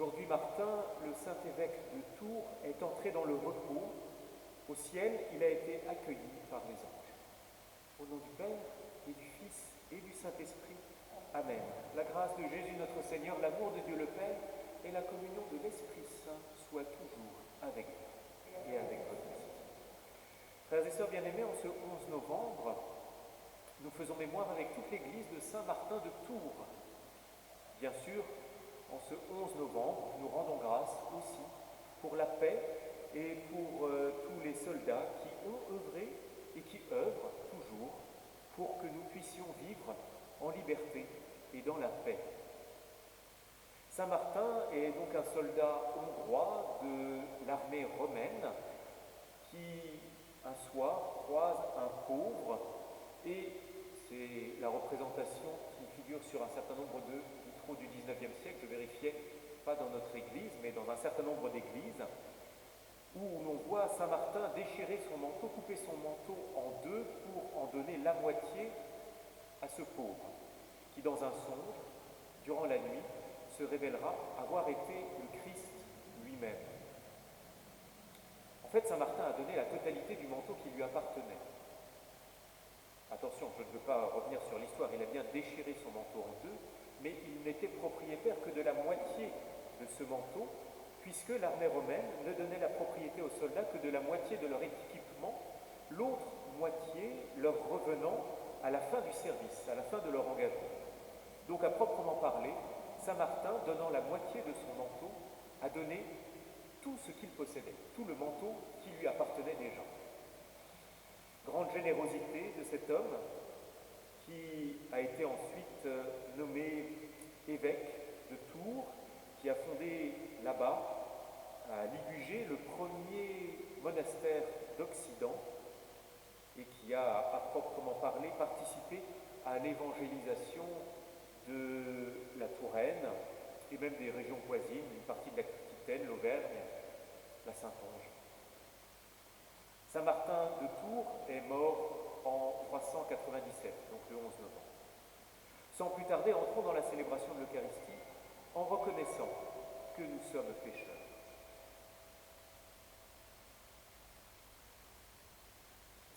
Aujourd'hui, Martin, le Saint-Évêque de Tours, est entré dans le repos. Au ciel, il a été accueilli par les anges. Au nom du Père, et du Fils, et du Saint-Esprit. Amen. La grâce de Jésus notre Seigneur, l'amour de Dieu le Père, et la communion de l'Esprit Saint soient toujours avec vous et avec votre esprit. Frères et sœurs bien-aimés, en ce 11 novembre, nous faisons mémoire avec toute l'Église de Saint-Martin de Tours. Bien sûr, en ce 11 novembre, nous rendons grâce aussi pour la paix et pour tous les soldats qui ont œuvré et qui œuvrent toujours pour que nous puissions vivre en liberté et dans la paix. Saint Martin est donc un soldat hongrois de l'armée romaine qui, un soir, croise un pauvre, et c'est la représentation qui figure sur un certain nombre de vitraux du XIXe siècle, je vérifiais, pas dans notre église, mais dans un certain nombre d'églises, où l'on voit Saint Martin déchirer son manteau, couper son manteau en deux pour en donner la moitié à ce pauvre, qui dans un songe, durant la nuit, se révélera avoir été le Christ lui-même. En fait, Saint Martin a donné la totalité du manteau qui lui appartenait. Attention, je ne veux pas revenir sur l'histoire, il a bien déchiré son manteau en deux, mais il n'était propriétaire que de la moitié de ce manteau, puisque l'armée romaine ne donnait la propriété aux soldats que de la moitié de leur équipement, l'autre moitié leur revenant à la fin du service, à la fin de leur engagement. Donc, à proprement parler, Saint Martin, donnant la moitié de son manteau, a donné tout ce qu'il possédait, tout le manteau qui lui appartenait déjà. Grande générosité de cet homme qui a été ensuite nommé évêque de Tours, qui a fondé là-bas, à Ligugé, le premier monastère d'Occident et qui a, à proprement parler, participé à l'évangélisation de la Touraine et même des régions voisines, une partie de l'Aquitaine, l'Auvergne, la Saintonge. Saint Martin de Tours est mort en 397, donc le 11 novembre. Sans plus tarder, entrons dans la célébration de l'Eucharistie en reconnaissant que nous sommes pécheurs.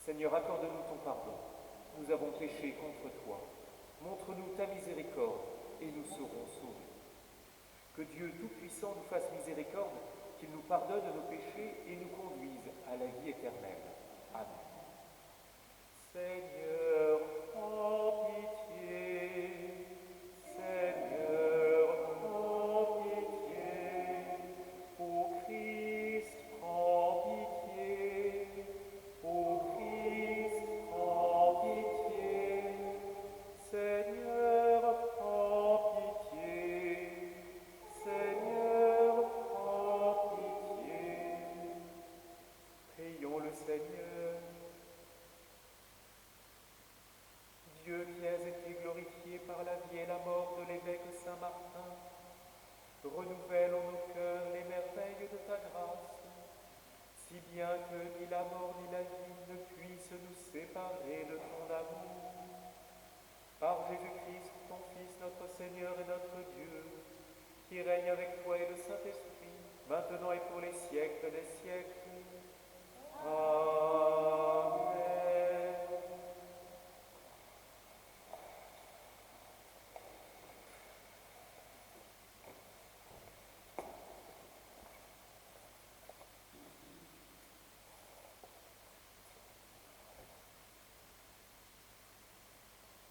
Seigneur, accorde-nous ton pardon. Nous avons péché contre toi. Montre-nous ta miséricorde et nous serons sauvés. Que Dieu Tout-Puissant nous fasse miséricorde, qu'il nous pardonne nos péchés et nous conduise à la vie éternelle. Amen. Seigneur, prends pitié. Seigneur, prends pitié. Ô Christ, prends pitié. Ô Christ, prends pitié. Seigneur, prends pitié. Seigneur, prends pitié. Prions le Seigneur. Dieu qui as été glorifié par la vie et la mort de l'évêque Saint Martin, renouvelle en nos cœurs les merveilles de ta grâce, si bien que ni la mort ni la vie ne puissent nous séparer de ton amour. Par Jésus-Christ, ton Fils, notre Seigneur et notre Dieu, qui règne avec toi et le Saint-Esprit, maintenant et pour les siècles des siècles. Amen.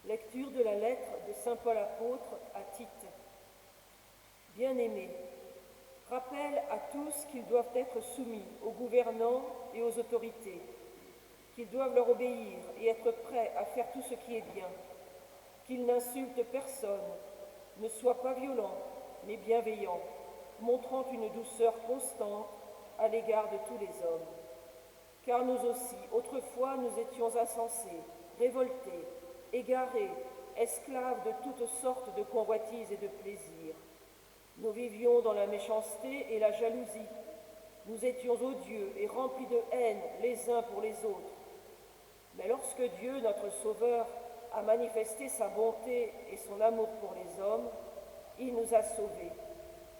Lecture de la lettre de saint Paul apôtre à Tite. Bien-aimés, rappelle à tous qu'ils doivent être soumis aux gouvernants et aux autorités, qu'ils doivent leur obéir et être prêts à faire tout ce qui est bien, qu'ils n'insultent personne, ne soient pas violents, mais bienveillants, montrant une douceur constante à l'égard de tous les hommes. Car nous aussi, autrefois, nous étions insensés, révoltés, égarés, esclaves de toutes sortes de convoitises et de plaisirs. Nous vivions dans la méchanceté et la jalousie. Nous étions odieux et remplis de haine les uns pour les autres. Mais lorsque Dieu, notre Sauveur, a manifesté sa bonté et son amour pour les hommes, il nous a sauvés,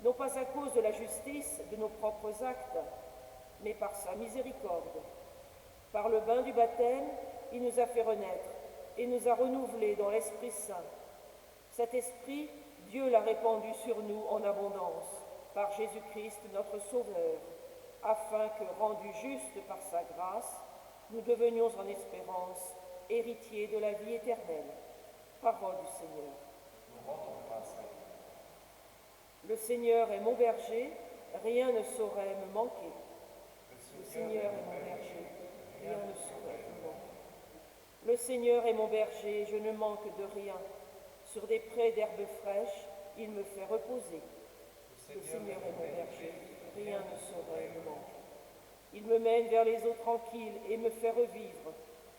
non pas à cause de la justice de nos propres actes, mais par sa miséricorde. Par le bain du baptême, il nous a fait renaître et nous a renouvelés dans l'Esprit Saint. Cet Esprit, Dieu l'a répandu sur nous en abondance, par Jésus-Christ notre Sauveur, afin que, rendus justes par sa grâce, nous devenions en espérance héritiers de la vie éternelle. Parole du Seigneur. Nous rendons grâce à Dieu. Le Seigneur est mon berger, rien ne saurait me manquer. Le Seigneur est mon berger, rien ne saurait me manquer. Le Seigneur est mon berger, je ne manque de rien. Sur des prés d'herbes fraîches, il me fait reposer. Le Seigneur est mon berger, rien ne saurait me manquer. Il me mène vers les eaux tranquilles et me fait revivre.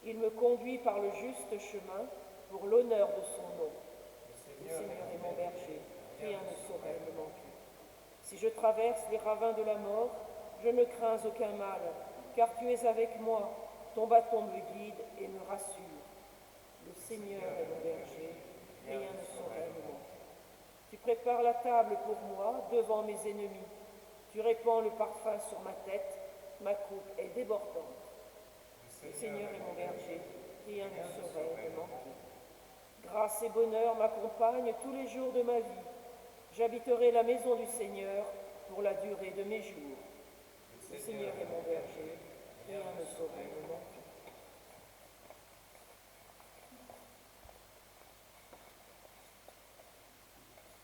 Il me conduit par le juste chemin pour l'honneur de son nom. Le Seigneur est mon berger, rien ne saurait me manquer. Si je traverse les ravins de la mort, je ne crains aucun mal, car tu es avec moi, ton bâton me guide et me rassure. Le Seigneur est mon berger, rien ne saurait me manquer. Tu prépares la table pour moi devant mes ennemis. Tu répands le parfum sur ma tête, ma coupe est débordante. Le Seigneur est mon berger, rien ne saurait me manquer. Grâce et bonheur m'accompagnent tous les jours de ma vie. J'habiterai la maison du Seigneur pour la durée de mes jours. Le Seigneur est mon berger, rien ne saurait me manquer.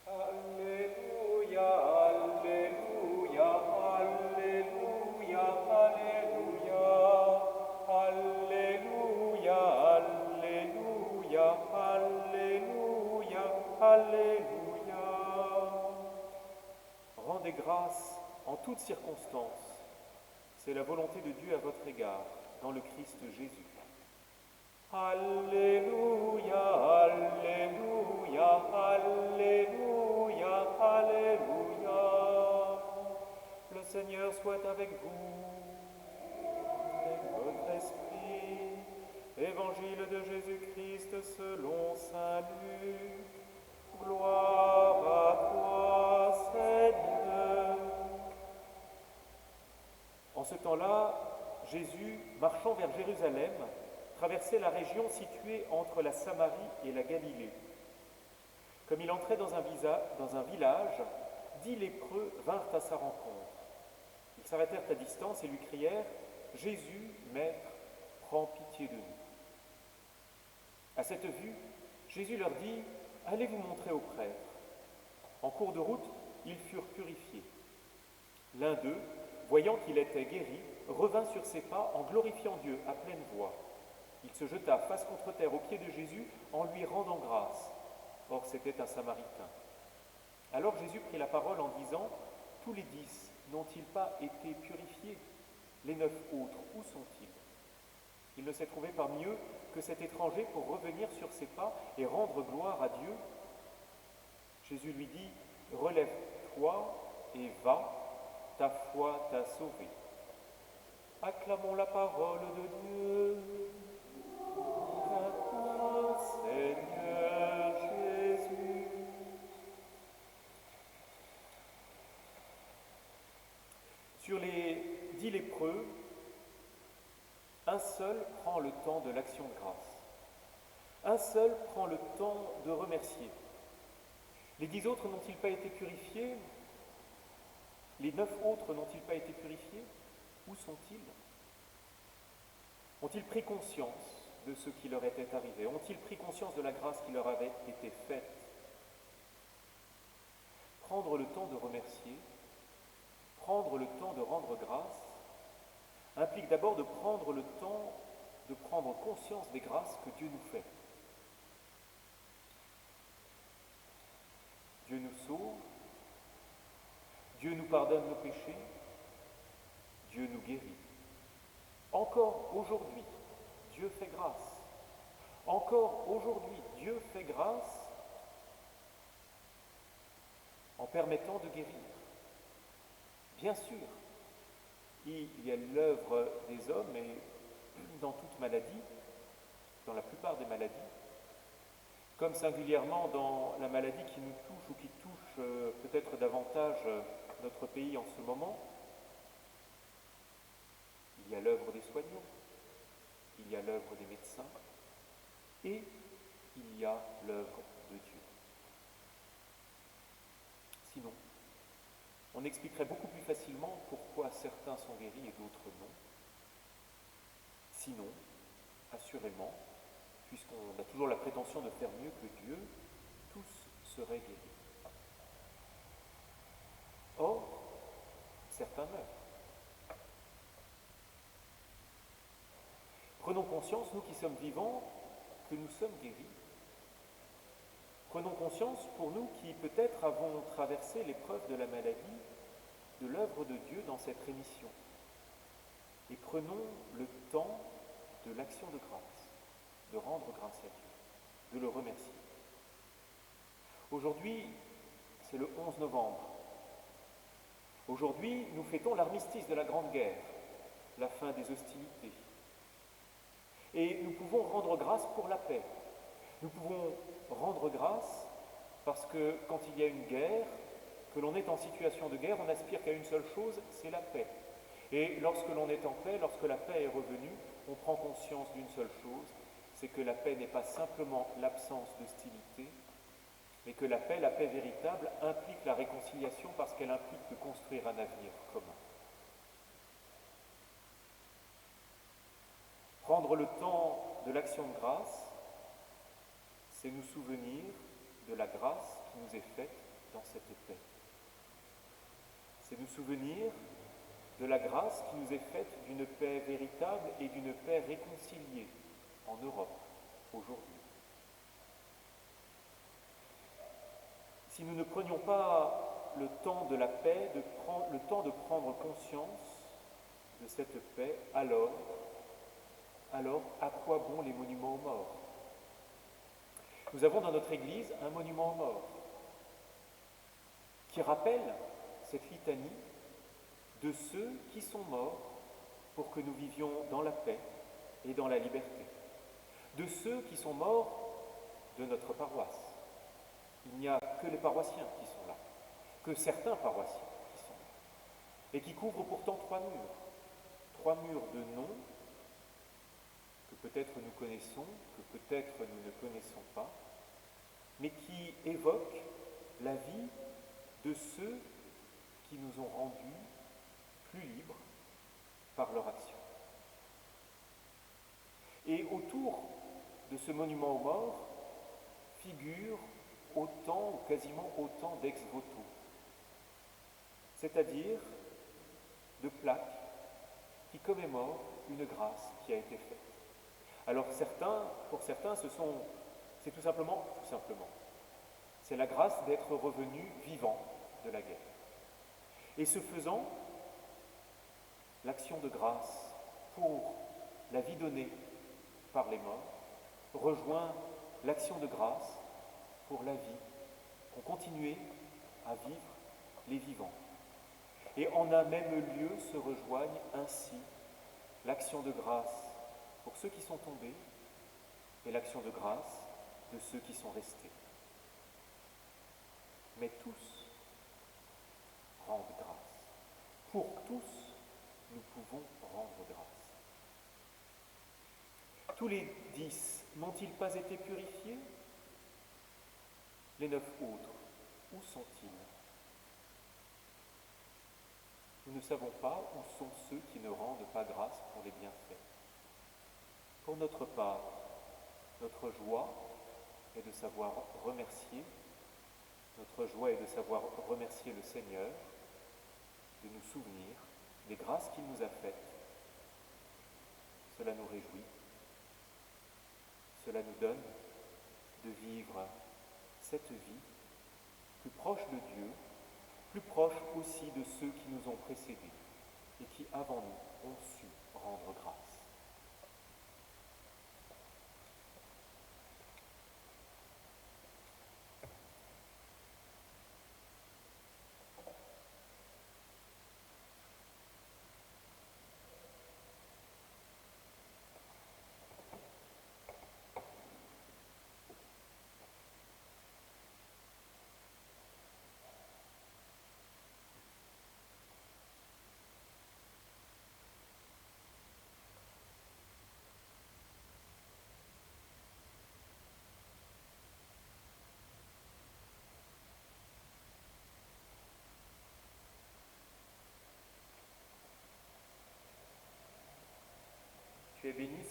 Alléluia, Alléluia, Alléluia, Alléluia, Alléluia, Alléluia, Alléluia, Alléluia. Rendez grâce en toutes circonstances. C'est la volonté de Dieu à votre égard, dans le Christ Jésus. Alléluia, Alléluia, Alléluia, Alléluia. Le Seigneur soit avec vous, et votre esprit. Évangile de Jésus-Christ selon saint Luc. Gloire à toi, Seigneur. En ce temps-là, Jésus, marchant vers Jérusalem, traversait la région située entre la Samarie et la Galilée. Comme il entrait dans un village, 10 lépreux vinrent à sa rencontre. Ils s'arrêtèrent à distance et lui crièrent « Jésus, Maître, prends pitié de nous. » À cette vue, Jésus leur dit « Allez vous montrer au prêtre. » En cours de route, ils furent purifiés. L'un d'eux, voyant qu'il était guéri, revint sur ses pas en glorifiant Dieu à pleine voix. Il se jeta face contre terre aux pieds de Jésus en lui rendant grâce. Or, c'était un Samaritain. Alors Jésus prit la parole en disant « Tous les 10 n'ont-ils pas été purifiés? Les 9 autres, où sont-ils » Il ne s'est trouvé parmi eux que cet étranger pour revenir sur ses pas et rendre gloire à Dieu. Jésus lui dit « Relève-toi et va, ta foi t'a sauvé. » Acclamons la parole de Dieu. Seigneur Jésus. Sur les 10 lépreux, un seul prend le temps de l'action de grâce. Un seul prend le temps de remercier. Les 10 autres n'ont-ils pas été purifiés? Les 9 autres n'ont-ils pas été purifiés? Où sont-ils? Ont-ils pris conscience de ce qui leur était arrivé? Ont-ils pris conscience de la grâce qui leur avait été faite? Prendre le temps de remercier, prendre le temps de rendre grâce, implique d'abord de prendre le temps de prendre conscience des grâces que Dieu nous fait. Dieu nous sauve, Dieu nous pardonne nos péchés, Dieu nous guérit. Encore aujourd'hui, Dieu fait grâce. Encore aujourd'hui, Dieu fait grâce en permettant de guérir. Bien sûr, il y a l'œuvre des hommes, et dans toute maladie, dans la plupart des maladies, comme singulièrement dans la maladie qui nous touche ou qui touche peut-être davantage notre pays en ce moment, il y a l'œuvre des soignants, il y a l'œuvre des médecins et il y a l'œuvre de Dieu. Sinon, on expliquerait beaucoup plus facilement pourquoi certains sont guéris et d'autres non. Sinon, assurément, puisqu'on a toujours la prétention de faire mieux que Dieu, tous seraient guéris. Or, certains meurent. Prenons conscience, nous qui sommes vivants, que nous sommes guéris. Prenons conscience, pour nous qui peut-être avons traversé l'épreuve de la maladie, de l'œuvre de Dieu dans cette rémission. Et prenons le temps de l'action de grâce, de rendre grâce à Dieu, de le remercier. Aujourd'hui, c'est le 11 novembre. Aujourd'hui, nous fêtons l'armistice de la Grande Guerre, la fin des hostilités. Et nous pouvons rendre grâce pour la paix. Nous pouvons rendre grâce parce que quand il y a une guerre, que l'on est en situation de guerre, on n'aspire qu'à une seule chose, c'est la paix. Et lorsque l'on est en paix, lorsque la paix est revenue, on prend conscience d'une seule chose, c'est que la paix n'est pas simplement l'absence d'hostilité, mais que la paix véritable, implique la réconciliation parce qu'elle implique de construire un avenir commun. Prendre le temps de l'action de grâce, c'est nous souvenir de la grâce qui nous est faite dans cette paix. C'est nous souvenir de la grâce qui nous est faite d'une paix véritable et d'une paix réconciliée en Europe aujourd'hui. Si nous ne prenions pas le temps de la paix, le temps de prendre conscience de cette paix, alors à quoi bon les monuments aux morts? Nous avons dans notre Église un monument aux morts qui rappelle cette litanie de ceux qui sont morts pour que nous vivions dans la paix et dans la liberté, de ceux qui sont morts de notre paroisse. Il n'y a que les paroissiens qui sont là, que certains paroissiens qui sont là, et qui couvrent pourtant trois murs de noms que peut-être nous connaissons, que peut-être nous ne connaissons pas, mais qui évoquent la vie de ceux qui nous ont rendus plus libres par leur action. Et autour de ce monument aux morts figurent autant ou quasiment autant d'ex-voto, c'est-à-dire de plaques qui commémorent une grâce qui a été faite. Alors pour certains, c'est tout simplement, c'est la grâce d'être revenu vivant de la guerre. Et ce faisant, l'action de grâce pour la vie donnée par les morts rejoint l'action de grâce pour la vie qu'ont continué à vivre les vivants. Et en un même lieu se rejoignent ainsi l'action de grâce pour ceux qui sont tombés et l'action de grâce de ceux qui sont restés. Mais tous rendent grâce. Pour tous, nous pouvons rendre grâce. Tous les 10 n'ont-ils pas été purifiés? Les 9 autres, où sont-ils? Nous ne savons pas où sont ceux qui ne rendent pas grâce pour les bienfaits. Pour notre part, notre joie est de savoir remercier, notre joie est de savoir remercier le Seigneur, de nous souvenir des grâces qu'il nous a faites. Cela nous réjouit, cela nous donne de vivre cette vie plus proche de Dieu, plus proche aussi de ceux qui nous ont précédés et qui, avant nous, ont su rendre grâce.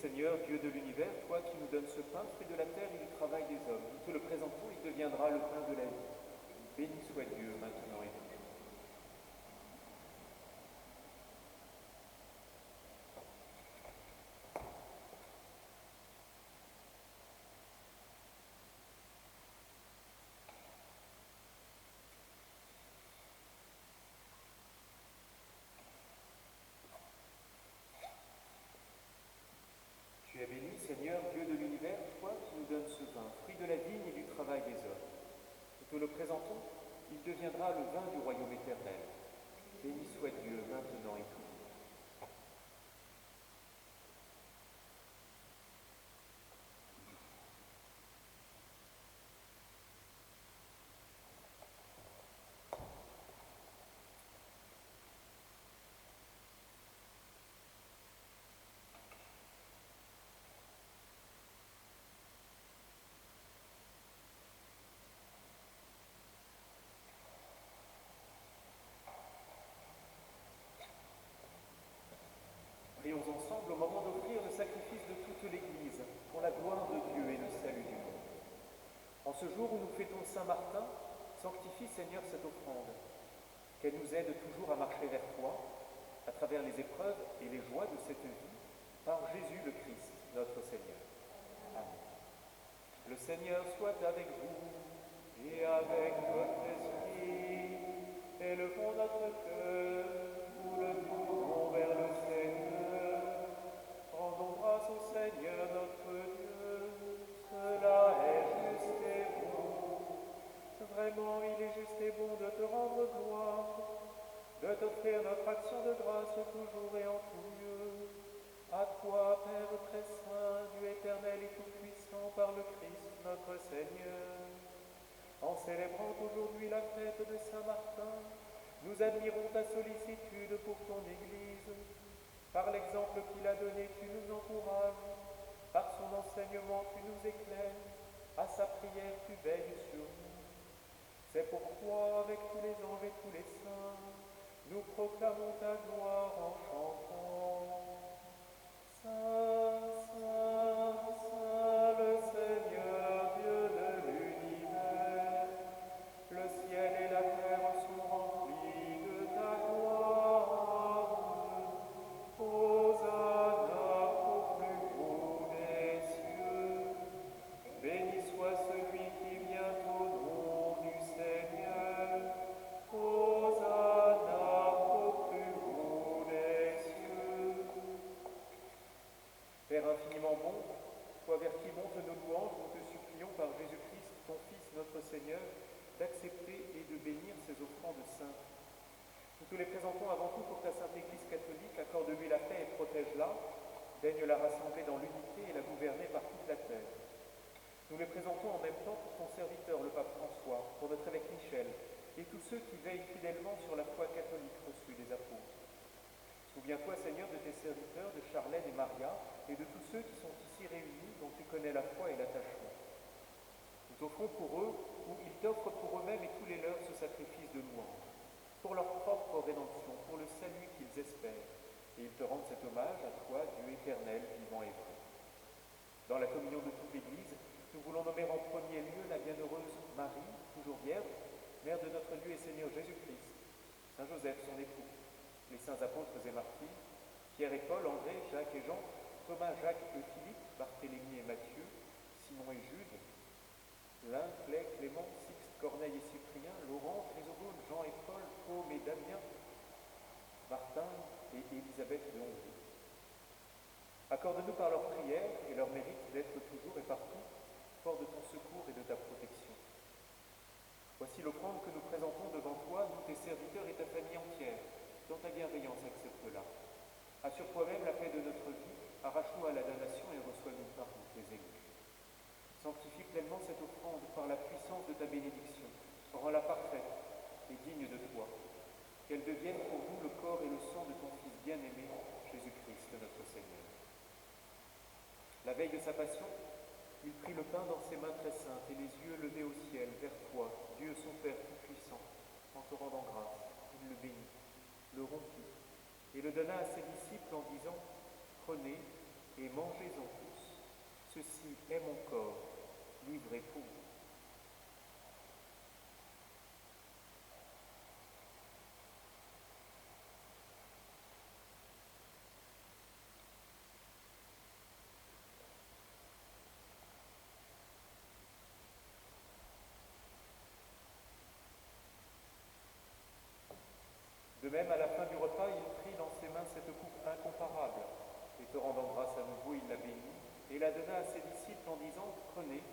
Seigneur, Dieu de l'univers, toi qui nous donnes ce pain, fruit de la terre et du travail des hommes. Nous te le présentons, il deviendra le pain de la vie. Béni soit Dieu, maintenant et toujours. Tu es béni, Seigneur, Dieu de l'univers, toi qui nous donnes ce vin, fruit de la vigne et du travail des hommes. Nous te le présentons, il deviendra le vin du royaume éternel. Béni soit Dieu, maintenant et toujours. Prions ensemble au moment d'offrir le sacrifice de toute l'Église pour la gloire de Dieu et le salut du monde. En ce jour où nous fêtons Saint Martin, sanctifie Seigneur cette offrande, qu'elle nous aide toujours à marcher vers toi, à travers les épreuves et les joies de cette vie, par Jésus le Christ, notre Seigneur. Amen. Le Seigneur soit avec vous et avec votre esprit. Élevons notre cœur, nous le tournons vers le Seigneur. Rendons grâce au Seigneur notre Dieu, cela est juste et bon. Vraiment, il est juste et bon de te rendre gloire, de t'offrir notre action de grâce toujours et en tout lieu. À toi, Père très saint, Dieu éternel et tout-puissant, par le Christ notre Seigneur. En célébrant aujourd'hui la fête de Saint-Martin, nous admirons ta sollicitude pour ton Église. Par l'exemple qu'il a donné, tu nous encourages. Par son enseignement, tu nous éclaires. À sa prière, tu veilles sur nous. C'est pourquoi, avec tous les anges et tous les saints, nous proclamons ta gloire en chantant. Saint, Saint, Saint, le Seigneur, Dieu de l'univers, le ciel et la terre sont remplis de ta gloire. Hosanna au plus haut des cieux. Béni soit celui qui vient au nom du Seigneur. Hosanna au plus haut des cieux. Père infiniment bon, toi vers qui montent nos louanges, nous te supplions par Jésus-Christ, ton Fils, notre Seigneur, d'accepter et de bénir ces offrandes saintes. Nous te les présentons avant tout pour ta Sainte Église catholique, accorde-lui la paix et protège-la, daigne la rassembler dans l'unité et la gouverner par toute la terre. Nous les présentons en même temps pour ton serviteur, le pape François, pour notre évêque Michel, et tous ceux qui veillent fidèlement sur la foi catholique reçue des apôtres. Souviens-toi, Seigneur, de tes serviteurs, de Charlène et Maria, et de tous ceux qui sont ici réunis, dont tu connais la foi et l'attachement. Nous t'offrons pour eux, ou ils t'offrent pour eux-mêmes et tous les leurs ce sacrifice de louange, pour leur propre rédemption, pour le salut qu'ils espèrent, et ils te rendent cet hommage à toi, Dieu éternel, vivant et vrai. Dans la communion de toute l'Église, nous voulons nommer en premier lieu la bienheureuse Marie, toujours vierge, mère de notre Dieu et Seigneur Jésus-Christ, Saint Joseph, son époux, les saints apôtres et martyrs, Pierre et Paul, André, Jacques et Jean, Thomas, Jacques et Philippe, Barthélemy et Matthieu, Simon et Jude, Lin, Clay, Clément, Sixte, Corneille et Cyprien, Laurent, Chrysogone, Jean et Paul, Paume et Damien, Martin et Élisabeth de Hongrie. Accorde-nous par leur prière et leur mérite d'être toujours et partout fort de ton secours et de ta protection. Voici l'offrande que nous présentons devant toi, nous tes serviteurs et ta famille entière. Dans ta bienveillance, accepte-la. Assure toi-même la paix de notre vie, arrache-nous à la damnation et reçois-nous parmi tes élus. Sanctifie pleinement cette offrande par la puissance de ta bénédiction. Rends-la parfaite et digne de toi. Qu'elle devienne pour nous le corps et le sang de ton Fils bien-aimé, Jésus-Christ, notre Seigneur. La veille de sa passion, il prit le pain dans ses mains très saintes et les yeux levés au ciel, vers toi, Dieu son Père tout-puissant. En te rendant grâce, il le bénit, le rompit et le donna à ses disciples en disant « Prenez et mangez-en tous. Ceci est mon corps, livré pour vous. De même, à la fin du repas, il prit dans ses mains cette coupe incomparable, et te rendant grâce à nouveau, il la bénit, et la donna à ses disciples en disant, prenez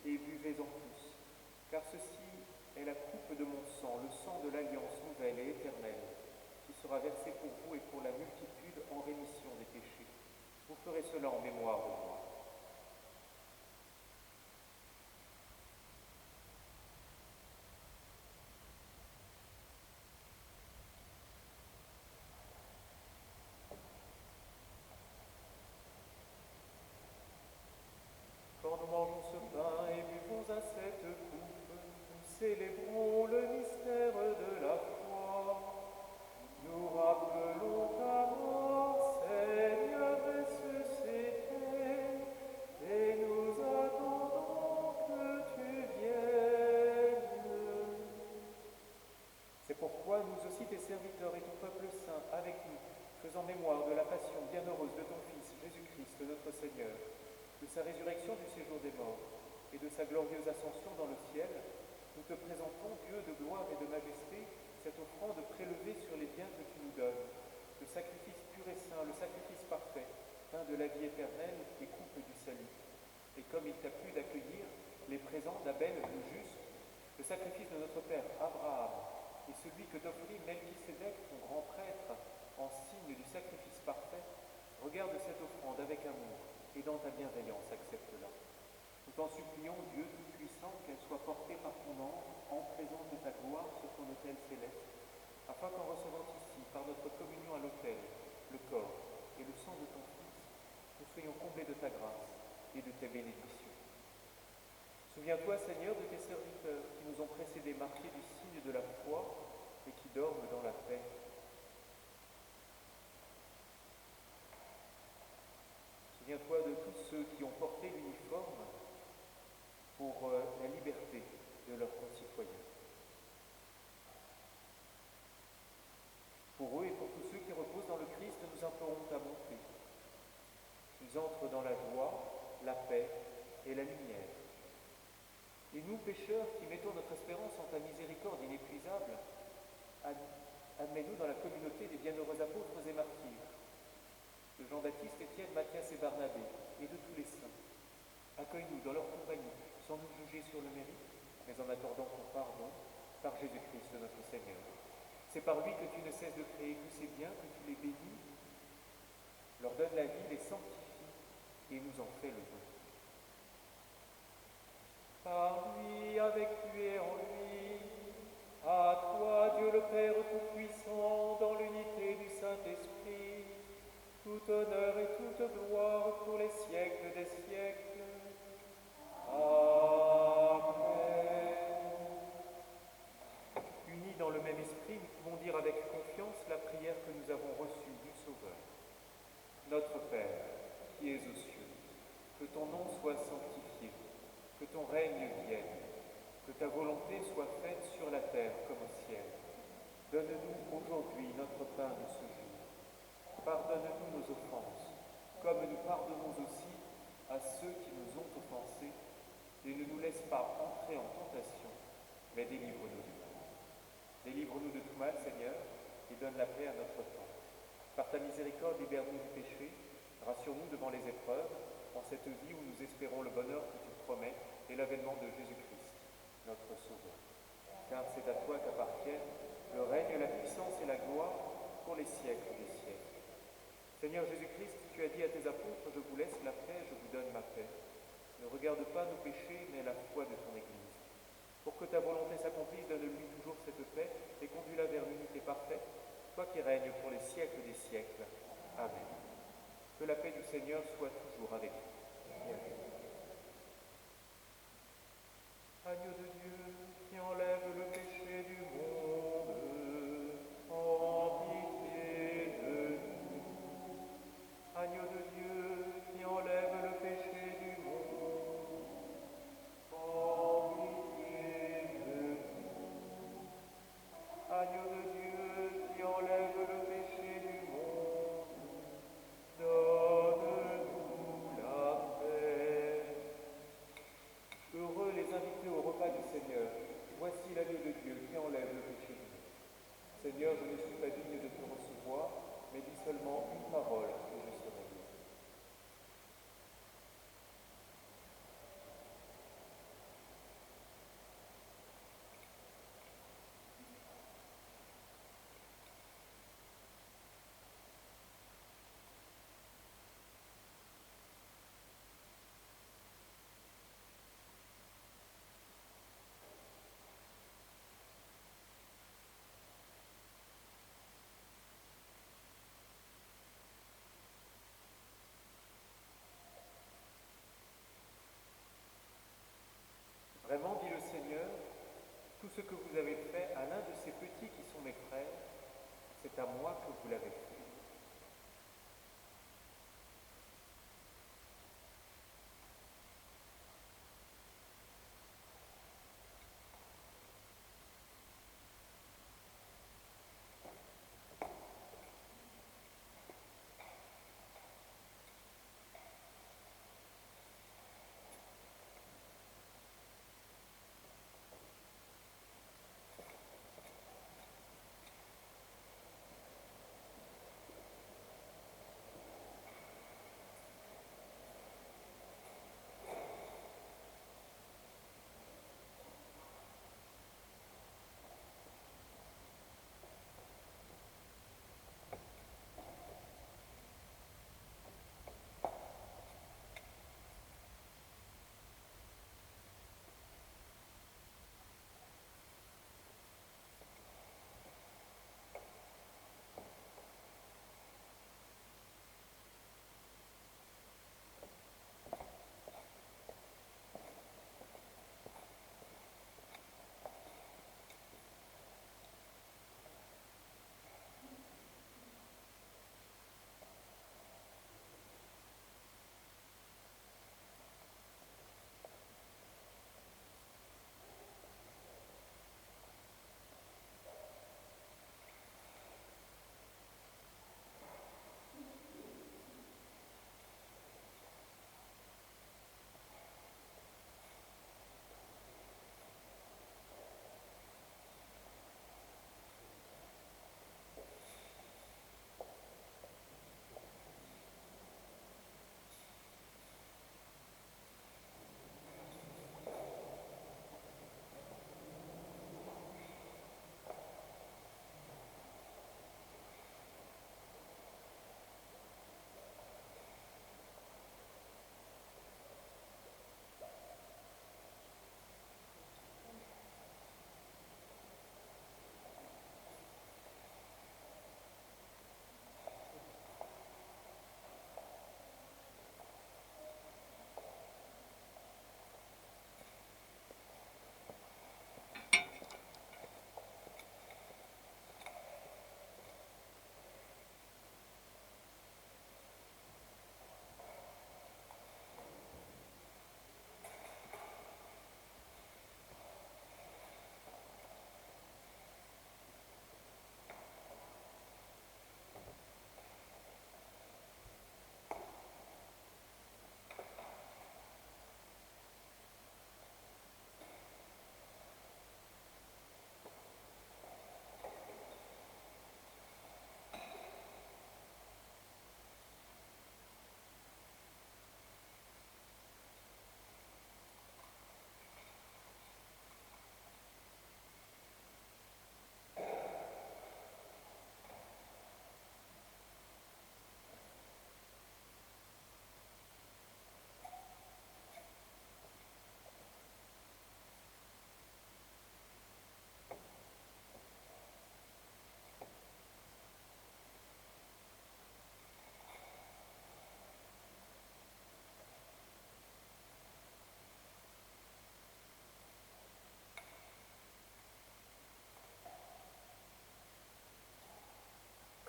et buvez-en tous, car ceci est la coupe de mon sang, le sang de l'alliance nouvelle et éternelle, qui sera versé pour vous et pour la multitude en rémission des péchés. Vous ferez cela en mémoire de moi. Quand nous mangeons ce pain et buvons à cette coupe, nous célébrons le mystère de la foi. Nous rappelons ta mort, Seigneur ressuscité, et nous attendons que tu viennes. C'est pourquoi nous aussi, tes serviteurs et ton peuple saint, avec nous, faisant mémoire de la passion bienheureuse de ton Fils, Jésus-Christ, notre Seigneur, de sa résurrection du séjour des morts et de sa glorieuse ascension dans le ciel, nous te présentons, Dieu de gloire et de majesté, cette offrande prélevée sur les biens que tu nous donnes, le sacrifice pur et saint, le sacrifice parfait, pain de la vie éternelle et coupe du salut. Et comme il t'a plu d'accueillir les présents d'Abel le juste, le sacrifice de notre père Abraham et celui que t'offrit Melchisédek, ton grand prêtre, en signe du sacrifice parfait, regarde cette offrande avec amour et dans ta bienveillance, accepte-la. Nous t'en supplions, Dieu Tout-Puissant, qu'elle soit portée par ton ange en présence de ta gloire sur ton autel céleste, afin qu'en recevant ici, par notre communion à l'autel, le corps et le sang de ton Fils, nous soyons comblés de ta grâce et de tes bénédictions. Souviens-toi, Seigneur, de tes serviteurs qui nous ont précédés marqués du signe de la foi et qui dorment dans la paix. Souviens-toi de tous ceux qui ont porté l'uniforme pour la liberté de leurs concitoyens. Pour eux et pour tous ceux qui reposent dans le Christ, nous implorons ta bonté. Qu'ils entrent dans la joie, la paix et la lumière. Et nous, pécheurs, qui mettons notre espérance en ta miséricorde inépuisable, admets-nous dans la communauté des bienheureux apôtres et martyrs, de Jean-Baptiste, Étienne, Matthias et Barnabé, et de tous les saints. Accueille-nous dans leur compagnie, sans nous juger sur le mérite, mais en accordant ton pardon par Jésus-Christ notre Seigneur. C'est par lui que tu ne cesses de créer tous ces biens, que tu les bénis, leur donnes la vie, les sanctifies, et nous en fais le don. Par lui, avec lui et en lui, à toi, Dieu le Père Tout-Puissant, dans l'unité du Saint-Esprit, tout honneur et toute gloire pour les siècles des siècles. Amen. Unis dans le même esprit, nous pouvons dire avec confiance la prière que nous avons reçue du Sauveur. Notre Père, qui es aux cieux, que ton nom soit sanctifié, que ton règne vienne, que ta volonté soit faite sur la terre comme au ciel. Donne-nous aujourd'hui notre pain de ce jour. Pardonne-nous nos offenses, comme nous pardonnons aussi à ceux qui nous ont offensés, et ne nous laisse pas entrer en tentation, mais délivre-nous du mal. Délivre-nous de tout mal, Seigneur, et donne la paix à notre temps. Par ta miséricorde, libère-nous du péché, rassure-nous devant les épreuves, en cette vie où nous espérons le bonheur que tu promets et l'avènement de Jésus-Christ, notre Sauveur. Car c'est à toi qu'appartiennent le règne, la puissance et la gloire pour les siècles des siècles. Seigneur Jésus-Christ, tu as dit à tes apôtres, je vous laisse la paix, je vous donne ma paix. Ne regarde pas nos péchés, mais la foi de ton Église. Pour que ta volonté s'accomplisse, donne-lui toujours cette paix et conduis-la vers l'unité parfaite, toi qui règnes pour les siècles des siècles. Amen. Que la paix du Seigneur soit toujours avec vous. Agneau de Dieu, qui enlève le péché du monde, en pitié de nous. Agneau de Dieu, seulement une parole et je serai guéri. Vraiment, dit le Seigneur, tout ce que vous avez fait à l'un de ces petits qui sont mes frères, c'est à moi que vous l'avez fait.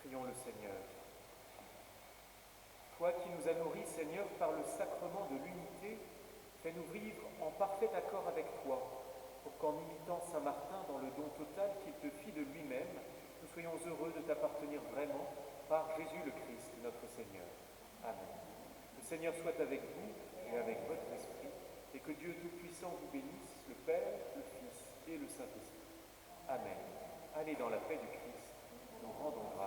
Prions le Seigneur. Toi qui nous as nourris, Seigneur, par le sacrement de l'unité, fais-nous vivre en parfait accord avec toi, pour qu'en imitant Saint Martin dans le don total qu'il te fit de lui-même, nous soyons heureux de t'appartenir vraiment par Jésus le Christ, notre Seigneur. Amen. Le Seigneur soit avec vous et avec votre esprit, et que Dieu Tout-Puissant vous bénisse, le Père, le Fils et le Saint-Esprit. Amen. Allez dans la paix du Christ, nous rendons grâce.